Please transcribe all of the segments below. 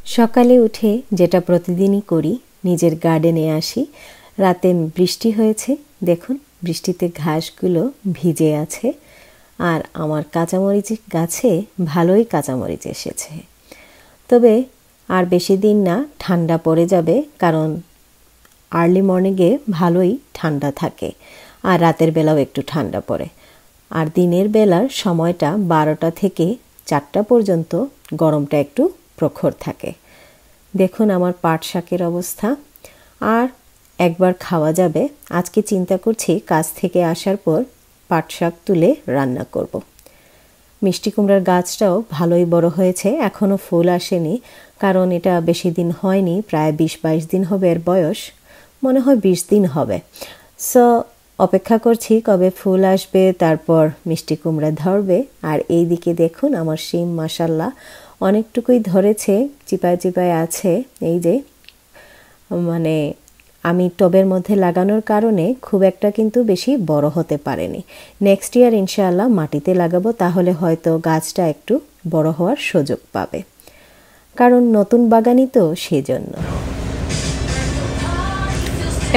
সকালে উঠে যেটা প্রতিদিনই করি, নিজের গার্ডেনে আসি। রাতে বৃষ্টি হয়েছে, দেখুন বৃষ্টিতে ঘাসগুলো ভিজে আছে। আর আমার কাঁচামরিচ গাছে ভালোই কাঁচামরিচ এসেছে। তবে আর বেশি দিন না, ঠান্ডা পড়ে যাবে, কারণ আর্লি মর্নিংয়ে ভালোই ঠান্ডা থাকে আর রাতের বেলাও একটু ঠান্ডা পড়ে। আর দিনের বেলার সময়টা 12টা থেকে 4টা পর্যন্ত গরমটা একটু প্রখর থাকে। দেখুন আমার পাট শাকের অবস্থা, আর একবার খাওয়া যাবে। আজকে চিন্তা করছি কাজ থেকে আসার পর পাট শাক তুলে রান্না করব। মিষ্টি কুমড়ার গাছটাও ভালোই বড় হয়েছে, এখনও ফুল আসেনি, কারণ এটা বেশি দিন হয়নি, প্রায় 20-22 দিন হবে এর বয়স, মনে হয় 20 দিন হবে। সো অপেক্ষা করছি কবে ফুল আসবে, তারপর মিষ্টি কুমড়া ধরবে। আর এই দিকে দেখুন আমার শিম মাশাল্লাহ অনেকটুকুই ধরেছে, চিপায় চিপায় আছে। এই যে মানে আমি টবের মধ্যে লাগানোর কারণে খুব একটা কিন্তু বেশি বড় হতে পারেনি। নেক্সট ইয়ার ইনশাআল্লাহ মাটিতে লাগাবো, তাহলে হয়তো গাছটা একটু বড় হওয়ার সুযোগ পাবে, কারণ নতুন বাগানই তো, সেজন্য।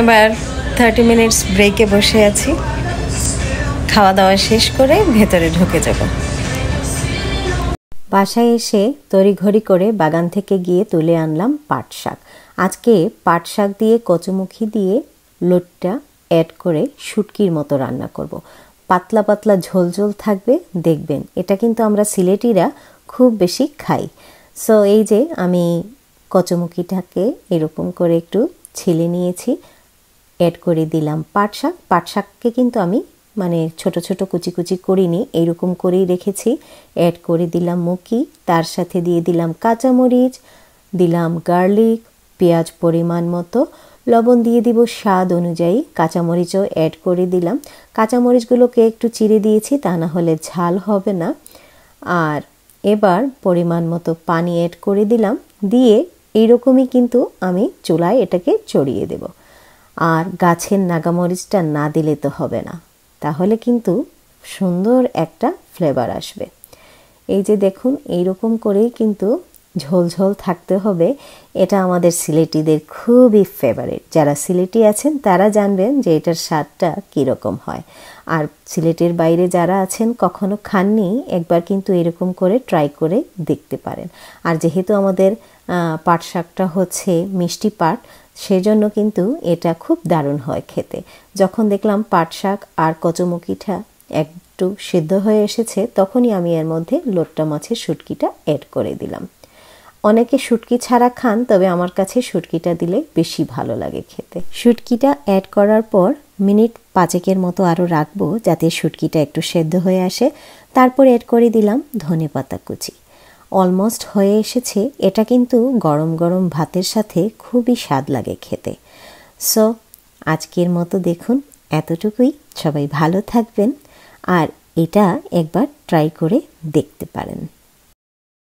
এবার 30 মিনিটস ব্রেকে বসে আছি, খাওয়া দাওয়া শেষ করে ভেতরে ঢুকে যাব। বাসায় এসে তড়িঘড়ি করে বাগান থেকে গিয়ে তুলে আনলাম পাট শাক। আজকে পাট শাক দিয়ে কচুমুখী দিয়ে লোটটা অ্যাড করে শুটকির মতো রান্না করব। পাতলা পাতলা ঝোল ঝোল থাকবে, দেখবেন। এটা কিন্তু আমরা সিলেটিরা খুব বেশি খাই। সো এই যে আমি কচুমুখীটাকে এরকম করে একটু ছিলে নিয়েছি, অ্যাড করে দিলাম পাট শাক। পাট শাককে কিন্তু আমি ছোট ছোট কুচি কুচি করিনি, এইরকম করেই রেখেছি। অ্যাড করে দিলাম মুখি, তার সাথে দিয়ে দিলাম কাঁচামরিচ, দিলাম গার্লিক, পেঁয়াজ পরিমাণ মতো, লবণ দিয়ে দিব স্বাদ অনুযায়ী, কাঁচামরিচও অ্যাড করে দিলাম। কাঁচামরিচগুলোকে একটু চিড়ে দিয়েছি, তা না হলে ঝাল হবে না। আর এবার পরিমাণ মতো পানি অ্যাড করে দিলাম, দিয়ে এইরকমই কিন্তু আমি চুলায় এটাকে চড়িয়ে দেব। আর গাছের নাগামরিচটা না দিলে তো হবে না, তাহলে কিন্তু সুন্দর একটা ফ্লেভার আসবে। এই যে দেখুন এইরকম করেই কিন্তু ঝোল ঝোল থাকতে হবে। এটা আমাদের সিলেটিদের খুবই ফেভারিট। যারা সিলেটি আছেন তারা জানবেন যে এটার স্বাদটা কীরকম হয়। আর সিলেটের বাইরে যারা আছেন কখনো খাননি, একবার কিন্তু এরকম করে ট্রাই করে দেখতে পারেন। আর যেহেতু আমাদের পাট শাকটা হচ্ছে মিষ্টি পাট, সেজন্য কিন্তু এটা খুব দারুণ হয় খেতে। যখন দেখলাম পাট শাক আর কচুমুখিটা একটু সিদ্ধ হয়ে এসেছে, তখনই আমি এর মধ্যে লোট্টা মাছের শুটকিটা অ্যাড করে দিলাম। অনেকে শুটকি ছাড়া খান, তবে আমার কাছে শুটকিটা দিলে বেশি ভালো লাগে খেতে। শুটকিটা অ্যাড করার পর মিনিট 5 মতো আরও রাখবো, যাতে শুটকিটা একটু সেদ্ধ হয়ে আসে। তারপর অ্যাড করে দিলাম ধনেপাতা কুচি। অলমোস্ট হয়ে এসেছে। এটা কিন্তু গরম গরম ভাতের সাথে খুবই স্বাদ লাগে খেতে। সো আজকের মতো দেখুন এতটুকুই। সবাই ভালো থাকবেন, আর এটা একবার ট্রাই করে দেখতে পারেন।